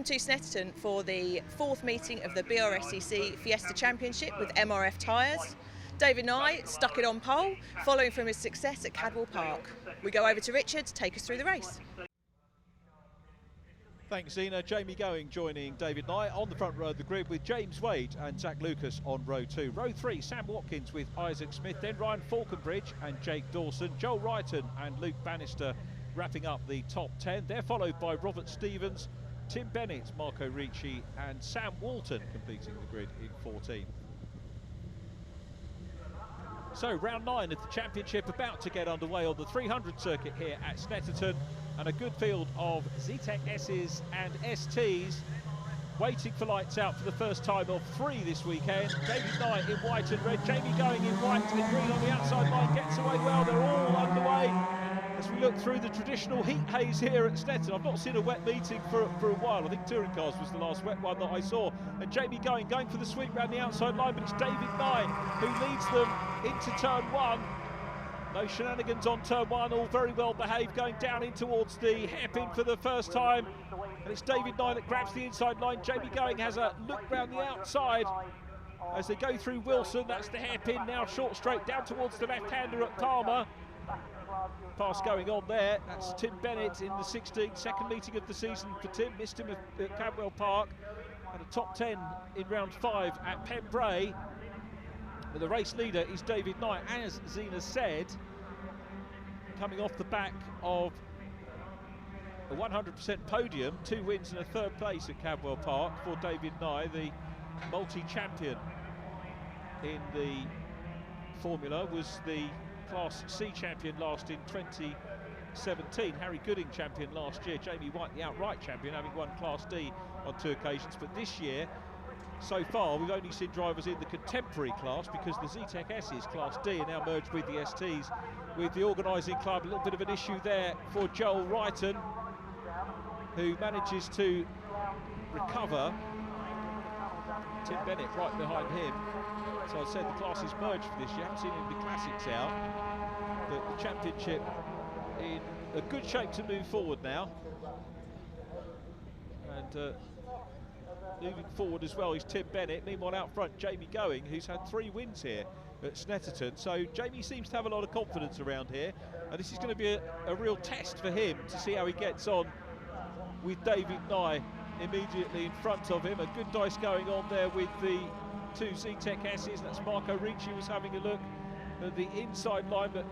to Snetterton for the fourth meeting of the BRSCC Fiesta Championship with MRF tyres. David Nye stuck it on pole, following from his success at Cadwell Park. We go over to Richard to take us through the race. Thanks, Zena. Jamie Going joining David Nye on the front row of the grid with James Wade and Zach Lucas on row 2. Row 3, Sam Watkins with Isaac Smith, then Ryan Falconbridge and Jake Dawson, Joel Wrighton and Luke Bannister wrapping up the top 10. They're followed by Robert Stevens, Tim Bennett, Marco Ricci and Sam Walton completing the grid in 14. So round 9 of the championship about to get underway on the 300 circuit here at Snetterton, and a good field of Zetec S's and STs waiting for lights out for the first time of 3 this weekend. David Nye in white and red, Jamie Going in white and green on the outside line, gets away well. They're all underway as we look through the traditional heat haze here at Snetterton. I've not seen a wet meeting for a while. I think Touring Cars was the last wet one that I saw. And Jamie Going for the sweep round the outside line, but it's David Nye who leads them into turn 1. No shenanigans on turn 1, all very well behaved, going down in towards the hairpin for the first time. And it's David Nye that grabs the inside line. Jamie Going has a look round the outside as they go through Wilson. That's the hairpin, now short straight down towards the left-hander at Palmer. Pass going on there. That's Tim Bennett in the 16th, second meeting of the season for Tim. Missed him at Cadwell Park. And a top 10 in round 5 at Pembrey. But the race leader is David Nye, as Zena said, coming off the back of a 100% podium, 2 wins and a 3rd place at Cadwell Park for David Nye, the multi-champion in the Formula, was the Class C champion last in 2017. Harry Gooding champion last year. Jamie White the outright champion, having won Class D on 2 occasions. But this year, so far, we've only seen drivers in the contemporary class, because the Zetec S's Class D are now merged with the STs, with the organising club. A little bit of an issue there for Joel Wrighton, who manages to recover. Tim Bennett right behind him. So I said the class is merged for this year. I haven't seen any of the classics out, but the championship in a good shape to move forward now. And moving forward as well is Tim Bennett. Meanwhile out front, Jamie Going, who's had 3 wins here at Snetterton. So Jamie seems to have a lot of confidence around here, and this is going to be a real test for him to see how he gets on with David Nye immediately in front of him. A good dice going on there with the 2 Zetec S's. That's Marco Ricci was having a look at the inside line, but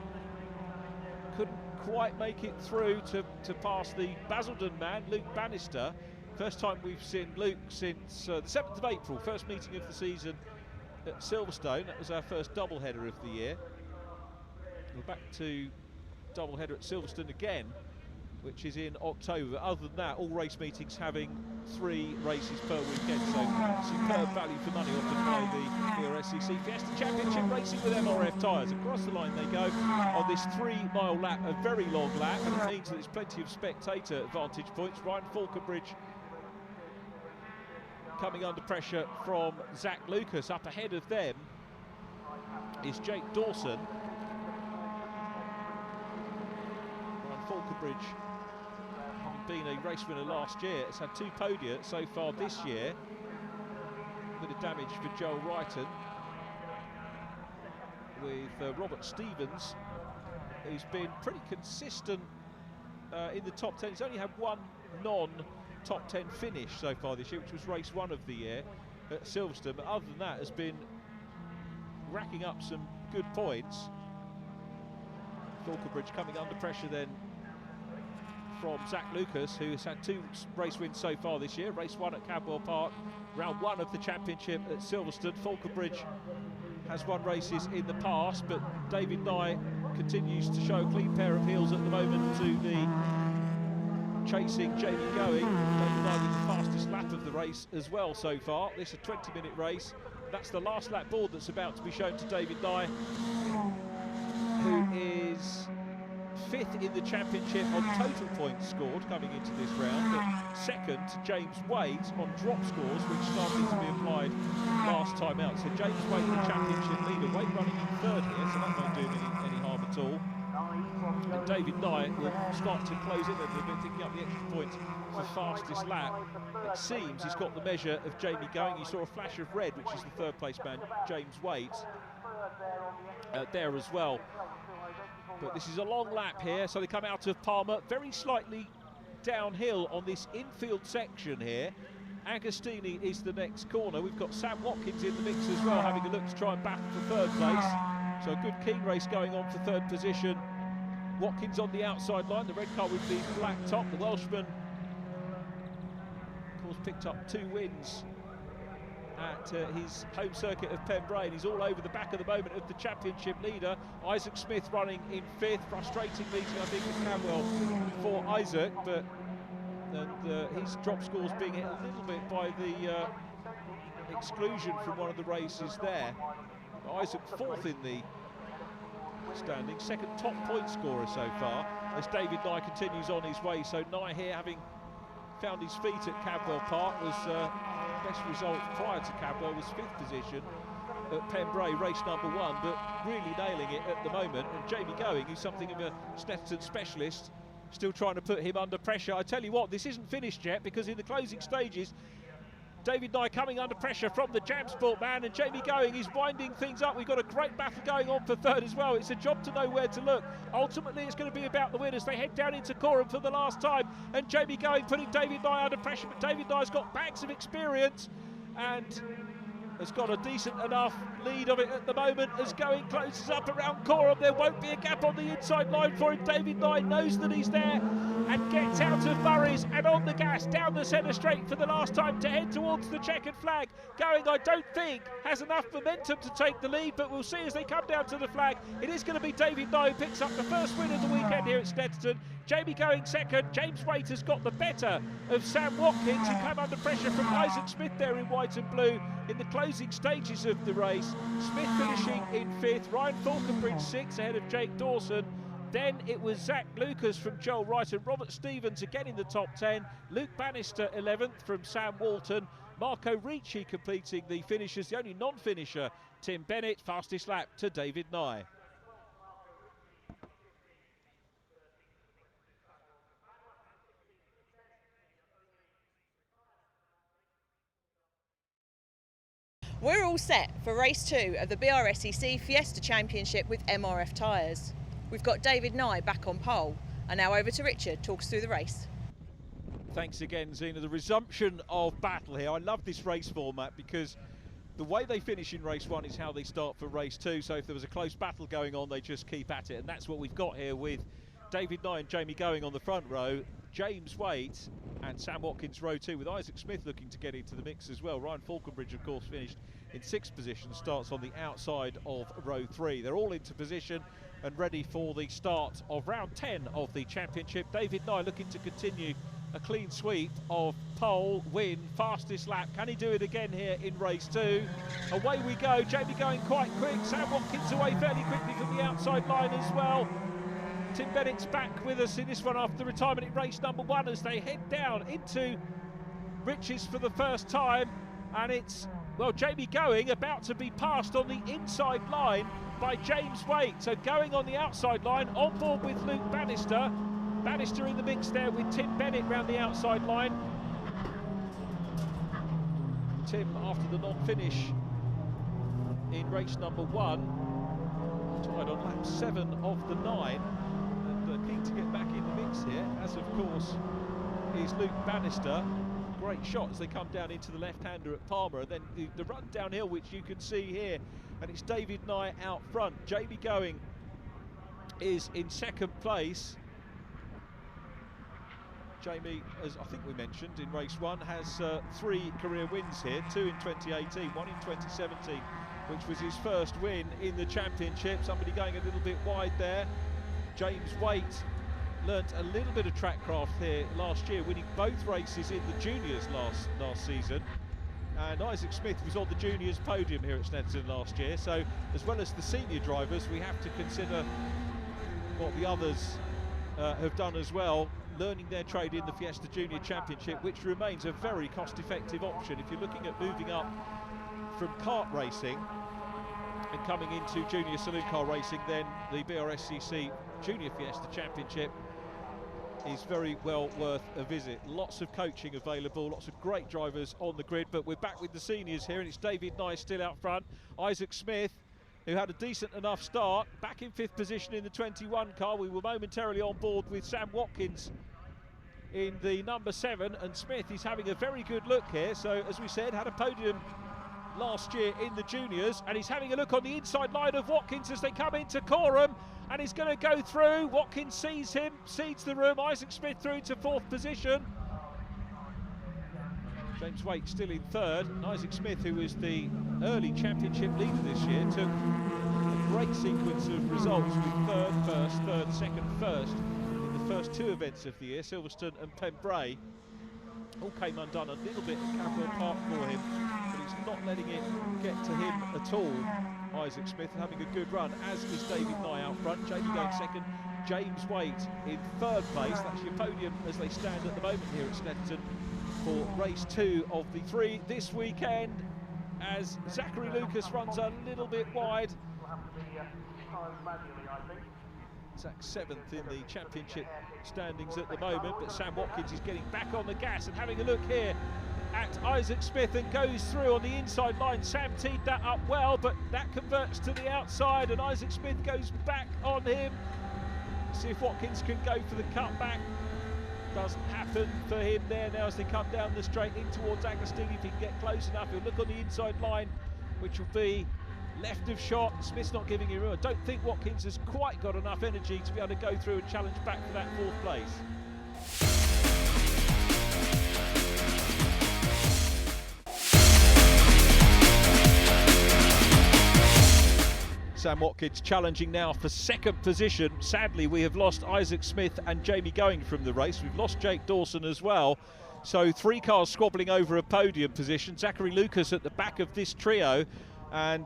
couldn't quite make it through to pass the Basildon man, Luke Bannister. First time we've seen Luke since the 7th of April, first meeting of the season at Silverstone. That was our first doubleheader of the year. We're back to doubleheader at Silverstone again, which is in October. Other than that, all race meetings having 3 races per weekend, so superb value for money offered by the BRSCC Fiesta Championship, racing with MRF tyres. Across the line they go on this 3-mile lap, a very long lap, and it means that there's plenty of spectator vantage points. Ryan Falconbridge coming under pressure from Zach Lucas. Up ahead of them is Jake Dawson. Ryan Falconbridge, having been a race winner last year, has had 2 podia so far this year. A bit of damage for Joel Wrighton, with Robert Stevens, who's been pretty consistent in the top 10. He's only had 1 non-top 10 finish so far this year, which was race 1 of the year at Silverstone. But other than that, has been racking up some good points. Falconbridge coming under pressure then from Zach Lucas, who has had 2 race wins so far this year. Race 1 at Cadwell Park, round 1 of the championship at Silverstone. Falconbridge has won races in the past, but David Nye continues to show a clean pair of heels at the moment to the chasing Jamie Going. David Nye with the fastest lap of the race as well so far. This is a 20-minute race. That's the last lap board that's about to be shown to David Nye, who is 5th in the championship on total points scored coming into this round, but 2nd to James Wade on drop scores, which started to be applied last time out. So James Wade, the championship leader, Wade running in 3rd here, so that won't do him any harm at all. And David Knight will start to close in a little bit, picking up the extra point for fastest lap. It seems he's got the measure of Jamie Going. You saw a flash of red, which is the third place man, James Waite, there as well. But this is a long lap here, so they come out of Palmer, very slightly downhill on this infield section here. Agostini is the next corner. We've got Sam Watkins in the mix as well, having a look to try and battle for third place. So a good keen race going on for third position. Watkins on the outside line, the red car with the black top. The Welshman, of course, picked up 2 wins at his home circuit of Pembrey. He's all over the back at the moment of the championship leader. Isaac Smith running in 5th. Frustrating meeting, I think, with Camwell for Isaac, but his drop scores being hit a little bit by the exclusion from one of the races there. Isaac 4th in the standing, 2nd top point scorer so far, as David Nye continues on his way. So Nye here, having found his feet at Cadwell Park, was best result prior to Cadwell was 5th position at Pembrey, race number 1, but really nailing it at the moment. And Jamie Going, who's something of a Snetterton specialist, still trying to put him under pressure. I tell you what, this isn't finished yet, because in the closing stages, David Nye coming under pressure from the Jamsport man, and Jamie Going is winding things up. We've got a great battle going on for third as well. It's a job to know where to look. Ultimately, it's going to be about the winners. They head down into Coram for the last time, and Jamie Going putting David Nye under pressure, but David Nye's got bags of experience and has got a decent enough lead of it at the moment. As Going closes up around Coram, there won't be a gap on the inside line for him. David Nye knows that he's there and gets out of Murray's and on the gas down the centre straight for the last time to head towards the checkered flag. Going, I don't think, has enough momentum to take the lead, but we'll see as they come down to the flag. It is going to be David Nye who picks up the first win of the weekend here at Snetterton. Jamie Going second. James Waite has got the better of Sam Watkins, who came under pressure from Isaac Smith there in white and blue in the closing stages of the race. Smith finishing in 5th, Ryan Falconbridge 6th ahead of Jake Dawson. Then it was Zach Lucas from Joel Wright and Robert Stevens again in the top 10. Luke Bannister 11th from Sam Walton. Marco Ricci completing the finishes. The only non-finisher, Tim Bennett, fastest lap to David Nye. We're all set for race 2 of the BRSCC Fiesta Championship with MRF tyres. We've got David Nye back on pole, and now over to Richard, talk us through the race. Thanks again, Zena. The resumption of battle here. I love this race format because the way they finish in race 1 is how they start for race 2. So if there was a close battle going on, they just keep at it, and that's what we've got here with David Nye and Jamie Going on the front row, James Waite and Sam Watkins row 2, with Isaac Smith looking to get into the mix as well. Ryan Falconbridge, of course, finished in 6th position, starts on the outside of row 3. They're all into position and ready for the start of round 10 of the championship. David Nye looking to continue a clean sweep of pole, win, fastest lap. Can he do it again here in race 2? Away we go. Jamie Going quite quick. Sam Watkins away fairly quickly from the outside line as well. Tim Bennett's back with us in this one after the retirement in race number 1 as they head down into Riches for the first time. And it's, well, Jamie Going about to be passed on the inside line by James Waite. So Going on the outside line, on board with Luke Bannister. Bannister in the mix there with Tim Bennett round the outside line. Tim, after the non-finish in race number 1, tied on lap 7 of the 9. And keen to get back in the mix here, as of course is Luke Bannister. Great shot as they come down into the left-hander at Palmer, and then the run downhill, which you can see here, and it's David Nye out front. Jamie Going is in 2nd place. Jamie, as I think we mentioned in race 1, has 3 career wins here, 2 in 2018, 1 in 2017, which was his first win in the championship. Somebody going a little bit wide there. James Waite learnt a little bit of track craft here last year, winning both races in the juniors last season. And Isaac Smith was on the juniors podium here at Snetterton last year. So as well as the senior drivers, we have to consider what the others have done as well, learning their trade in the Fiesta Junior Championship, which remains a very cost-effective option if you're looking at moving up from kart racing And coming into junior saloon car racing, then the BRSCC Junior Fiesta Championship is very well worth a visit. Lots of coaching available, lots of great drivers on the grid, but we're back with the seniors here, and it's David Nye still out front. Isaac Smith, who had a decent enough start, back in 5th position in the 21 car. We were momentarily on board with Sam Watkins in the number 7, and Smith is having a very good look here. So, as we said, had a podium last year in the juniors, and he's having a look on the inside line of Watkins as they come into Coram, and he's going to go through. Watkins sees him, cedes the room. Isaac Smith through to 4th position. James Waite still in 3rd. And Isaac Smith, who was the early championship leader this year, took a great sequence of results with 3rd, 1st, 3rd, 2nd, 1st in the first 2 events of the year, Silverstone and Pembrey. All came undone a little bit at Cadwell Park for him, but he's not letting it get to him at all. Isaac Smith having a good run, as is David Nye out front. Jamie going 2nd, James Waite in 3rd place. That's your podium as they stand at the moment here at Snetterton for race 2 of the 3 this weekend, as Zachary Lucas runs a little bit wide. Zach's 7th in the championship standings at the moment, but Sam Watkins is getting back on the gas and having a look here at Isaac Smith and goes through on the inside line. Sam teed that up well, but that converts to the outside, and Isaac Smith goes back on him. See if Watkins can go for the cutback. Doesn't happen for him there now as they come down the straight in towards Agostini. If he can get close enough, he'll look on the inside line, which will be left of shot. Smith's not giving him room. I don't think Watkins has quite got enough energy to be able to go through and challenge back for that 4th place. Sam Watkins challenging now for 2nd position. Sadly, we have lost Isaac Smith and Jamie Going from the race. We've lost Jake Dawson as well. So 3 cars squabbling over a podium position. Zachary Lucas at the back of this trio, and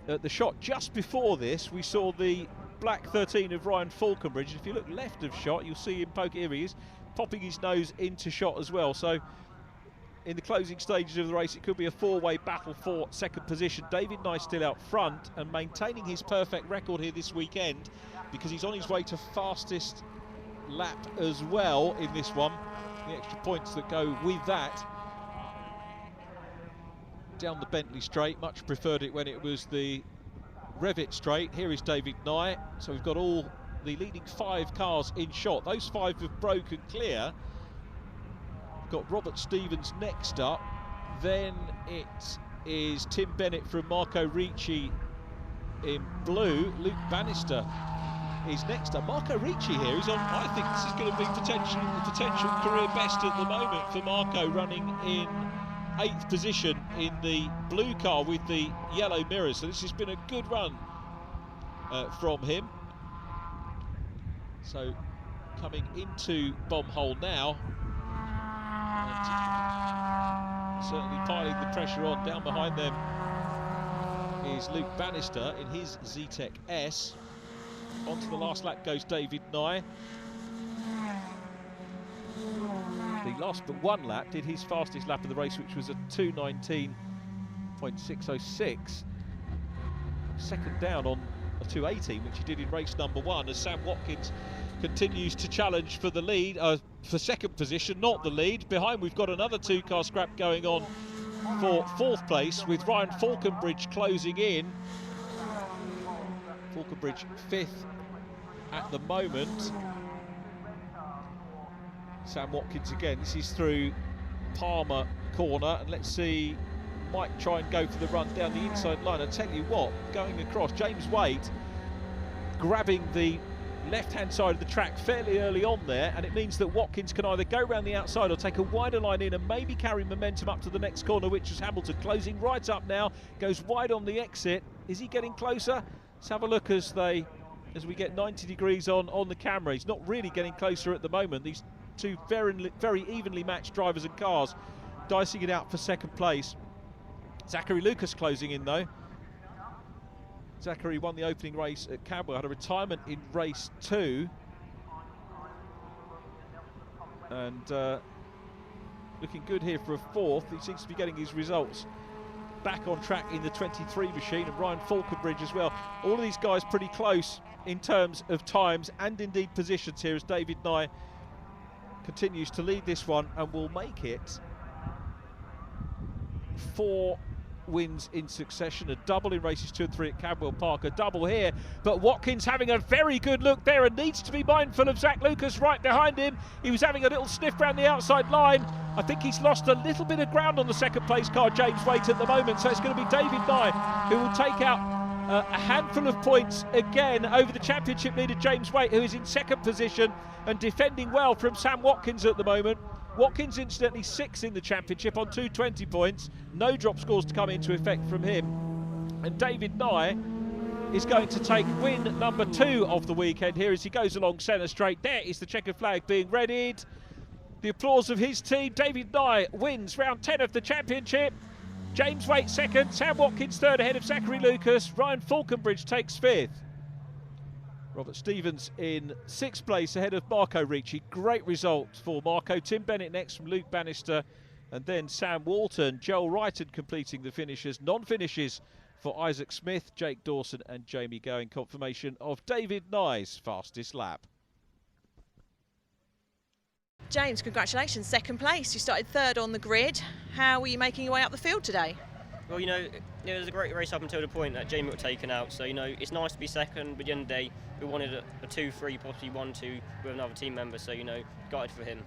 at the shot just before this, we saw the black 13 of Ryan Falconbridge. If you look left of shot, you'll see him poking. Here he is, popping his nose into shot as well. So in the closing stages of the race, it could be a 4-way battle for 2nd position. David Nye still out front and maintaining his perfect record here this weekend, because he's on his way to fastest lap as well in this one. The extra points that go with that. Down the Bentley straight, much preferred it when it was the Revit straight. Here is David Nye. So we've got all the leading 5 cars in shot. Those 5 have broken clear. Got Robert Stevens next up, then it is Tim Bennett from Marco Ricci in blue. Luke Bannister is next up. Marco Ricci here is on. I think this is going to be potential career best at the moment for Marco, running in 8th position in the blue car with the yellow mirrors. So this has been a good run from him. So coming into bomb hole now. Certainly piling the pressure on. Down behind them is Luke Bannister in his Zetec S. Onto the last lap goes David Nye. The last but 1 lap did his fastest lap of the race, which was a 2:19.606. 2nd down on a 2:18, which he did in race number 1, as Sam Watkins continues to challenge for the lead, for 2nd position, not the lead. Behind we've got another 2-car scrap going on for 4th place, with Ryan Falconbridge closing in. Falconbridge 5th at the moment. Sam Watkins again. This is through Palmer corner, and let's see Mike try and go for the run down the inside line. I tell you what, going across, James Waite grabbing the left-hand side of the track fairly early on there, and it means that Watkins can either go around the outside or take a wider line in and maybe carry momentum up to the next corner, which is Hamilton closing right up now, goes wide on the exit. Is he getting closer? Let's have a look as we get 90 degrees on the camera. He's not really getting closer at the moment. These 2 very evenly matched drivers and cars dicing it out for 2nd place. Zachary Lucas closing in though. Zachary won the opening race at Cadwell, had a retirement in race 2, and looking good here for a 4th. He seems to be getting his results back on track in the 23 machine, and Ryan Falconbridge as well. All of these guys pretty close in terms of times and indeed positions here, as David Nye continues to lead this one and will make it 4 wins in succession, a double in races 2 and 3 at Cadwell Park, a double here, but Watkins having a very good look there and needs to be mindful of Zach Lucas right behind him. He was having a little sniff around the outside line. I think he's lost a little bit of ground on the second place car, James Waite, at the moment, so it's going to be David Nye who will take out a handful of points again over the championship leader James Waite, who is in second position and defending well from Sam Watkins at the moment. Watkins incidentally 6th in the championship on 220 points. No drop scores to come into effect from him. And David Nye is going to take win number 2 of the weekend here as he goes along centre straight. There is the checkered flag being readied. The applause of his team. David Nye wins round 10 of the championship. James Waite 2nd, Sam Watkins 3rd ahead of Zachary Lucas. Ryan Falconbridge takes 5th. Robert Stevens in 6th place ahead of Marco Ricci. Great result for Marco. Tim Bennett next from Luke Bannister, and then Sam Walton. Joel Wrighton completing the finishes. Non-finishes for Isaac Smith, Jake Dawson and Jamie Going. Confirmation of David Nye's fastest lap. James, congratulations, 2nd place. You started 3rd on the grid. How were you making your way up the field today? Well, it was a great race up until the point that Jamie got taken out. So, it's nice to be 2nd, but at the end of the day, we wanted a 2-3, possibly 1-2 with another team member. So, gutted for him.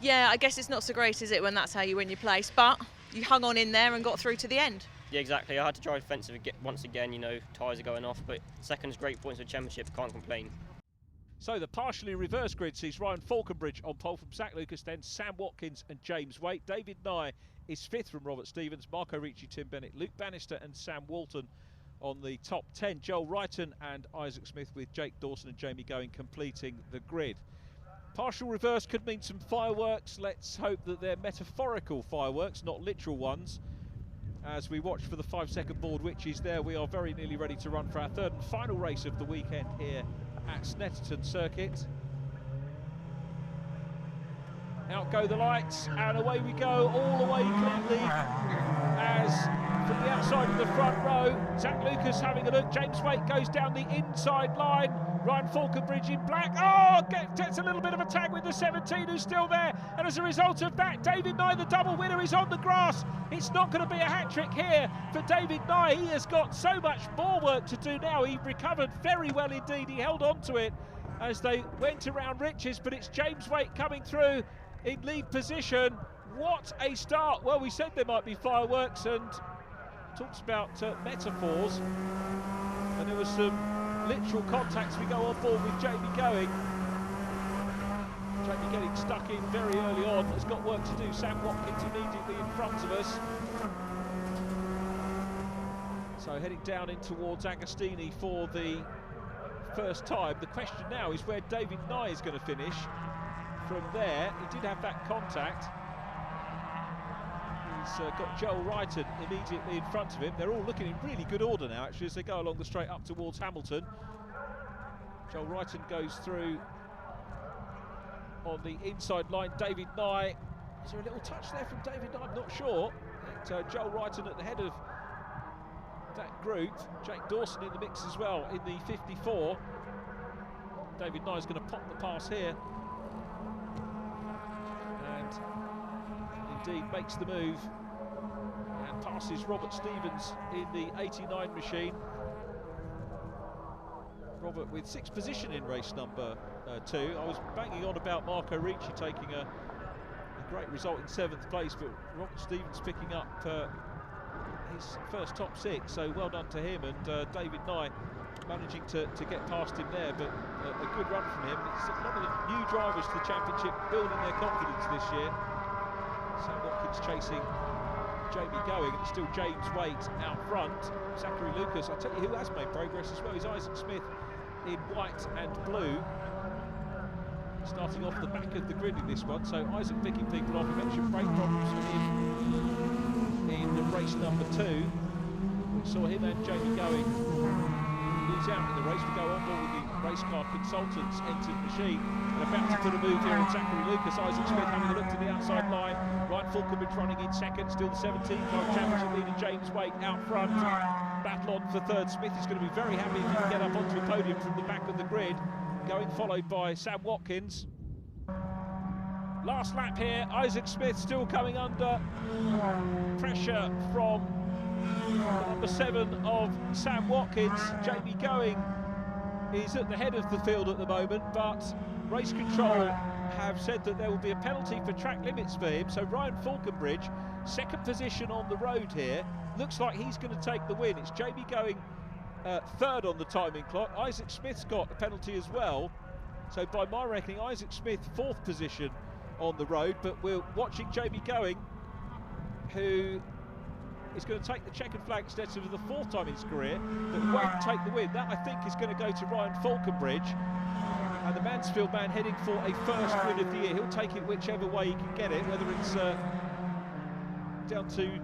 Yeah, I guess it's not so great, is it, when that's how you win your place? But you hung on in there and got through to the end. Yeah, exactly. I had to drive defensive once again. Tyres are going off, but 2nd's great points for the championship. Can't complain. So the partially reversed grid sees Ryan Falconbridge on pole from Zach Lucas, then Sam Watkins and James Waite. David Nye is 5th from Robert Stevens, Marco Ricci, Tim Bennett, Luke Bannister and Sam Walton on the top 10. Joel Wrighton and Isaac Smith with Jake Dawson and Jamie Going completing the grid. Partial reverse could mean some fireworks. Let's hope that they're metaphorical fireworks, not literal ones. As we watch for the 5-second board, which is there, we are very nearly ready to run for our 3rd and final race of the weekend here at Snetterton Circuit. Out go the lights and away we go, all the way cleanly, as from the outside of the front row, Zach Lucas having a look. James Waite goes down the inside line. Ryan Falconbridge in black. Oh, gets a little bit of a tag with the 17 who's still there. And as a result of that, David Nye, the double winner, is on the grass. It's not going to be a hat-trick here for David Nye. He has got so much more work to do now. He recovered very well indeed. He held on to it as they went around Riches, but it's James Waite coming through in lead position. What a start. Well, we said there might be fireworks and talks about metaphors, and there was some literal contacts. We go on board with Jamie Going. Jamie getting stuck in very early on, has got work to do. Sam Watkins immediately in front of us. So heading down in towards Agostini for the first time. The question now is where David Nye is going to finish from there. He did have that contact. He's got Joel Wrighton immediately in front of him. They're all looking in really good order now, actually, as they go along the straight up towards Hamilton. Joel Wrighton goes through on the inside line. David Nye, is there a little touch there from David Nye? I'm not sure. But, Joel Wrighton at the head of that group. Jake Dawson in the mix as well in the 54. David Nye is going to pop the pass here. And indeed makes the move and passes Robert Stevens in the 89 machine. Robert with 6th position in race number 2. I was banging on about Marco Ricci taking a great result in 7th place, but Robert Stevens picking up his first top 6, so well done to him. And David Nye managing to get past him there, but a good run from him. It's a lot of the new drivers to the championship building their confidence this year. Sam Watkins chasing Jamie Going, and it's still James Waite out front. Zachary Lucas, I tell you who has made progress as well, is Isaac Smith in white and blue. Starting off the back of the grid in this one, so Isaac picking people off. We mentioned brake problems for him in the race number 2. We saw him and Jamie Going lose out in the race. We go on board with the race car consultants entered machine, and about to put a move here on Zachary Lucas. Isaac Smith having a look to the outside line. Ryan Ryan Falconbridge running in second, still the 17-time championship leader James Waite out front. Battle on for third. Smith is going to be very happy if he can get up onto a podium from the back of the grid. Going followed by Sam Watkins. Last lap here, Isaac Smith still coming under pressure from number 7 of Sam Watkins. Jamie Going is at the head of the field at the moment, but race control have said that there will be a penalty for track limits for him. So Ryan Falconbridge, second position on the road here, looks like he's going to take the win. It's Jamie Going third on the timing clock. Isaac Smith's got a penalty as well. So by my reckoning, Isaac Smith fourth position on the road, but we're watching Jamie Going, who is going to take the checkered flag instead for the fourth time in his career, but won't take the win. That, I think, is going to go to Ryan Falconbridge, and the Mansfield man heading for a first win of the year. He'll take it whichever way he can get it, whether it's down to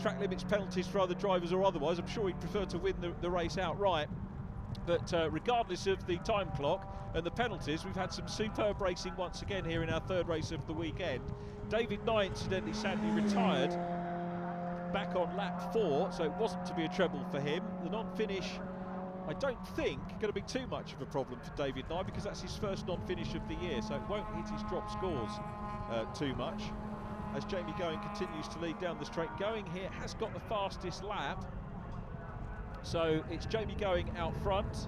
track limits penalties for other drivers or otherwise. I'm sure he'd prefer to win the race outright. But regardless of the time clock and the penalties, we've had some superb racing once again here in our third race of the weekend. David Nye, incidentally, sadly retired back on lap 4, so it wasn't to be a treble for him. The non-finish, I don't think, going to be too much of a problem for David Nye, because that's his first non-finish of the year, so it won't hit his drop scores too much. As Jamie Going continues to lead down the straight. Going here has got the fastest lap, so it's Jamie Going out front.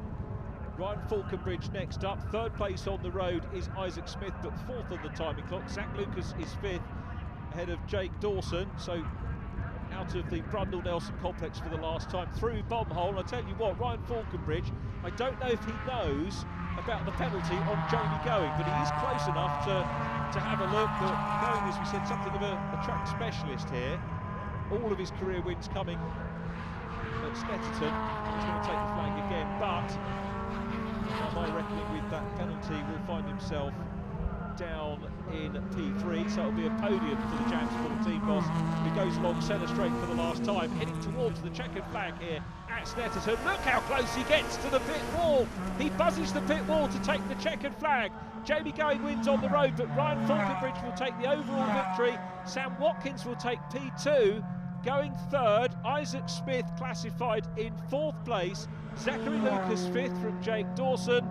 Ryan Falconbridge next up. Third place on the road is Isaac Smith, but fourth on the timing clock. Zach Lucas is fifth, ahead of Jake Dawson. So out of the Brundle Nelson complex for the last time through Bombhole. I tell you what, Ryan Falconbridge, I don't know if he knows about the penalty on Jamie Going, but he is close enough to have a look. But Going, as we said, something of a track specialist here. All of his career wins coming at Snetterton. He's going to take the flag again, but by my reckoning, with that penalty, will find himself down in P3, so it'll be a podium for the Jam 14 boss, who goes along centre straight for the last time, heading towards the checkered flag here at Snetterton. Look how close he gets to the pit wall. He buzzes the pit wall to take the checkered flag. Jamie Going wins on the road, but Ryan Falconbridge will take the overall victory. Sam Watkins will take P2. Going third, Isaac Smith classified in fourth place. Zachary Lucas fifth from Jake Dawson.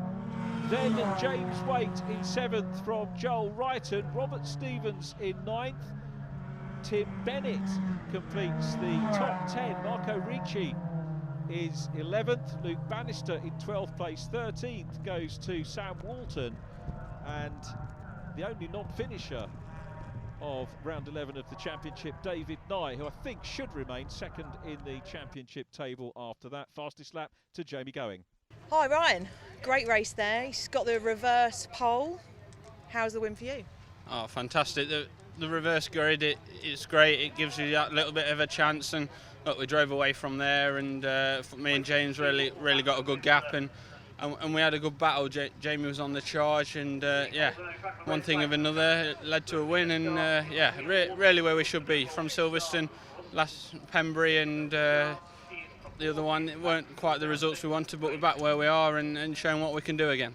Then James Waite in seventh from Joel Wrighton. Robert Stevens in ninth. Tim Bennett completes the top 10. Marco Ricci is 11th. Luke Bannister in 12th place. 13th goes to Sam Walton. And the only non-finisher of round 11 of the championship, David Nye, who I think should remain second in the championship table after that. Fastest lap to Jamie Going. Hi Ryan, great race there. He's got the reverse pole. How's the win for you? Oh, fantastic. The reverse grid, it's great. It gives you that little bit of a chance, and look, we drove away from there, and me and James really got a good gap, and we had a good battle. Jamie was on the charge, and yeah, one thing of another, it led to a win, and yeah, really where we should be. From Silverstone, last Pembury, and the other one, it weren't quite the results we wanted, but we're back where we are and showing what we can do again.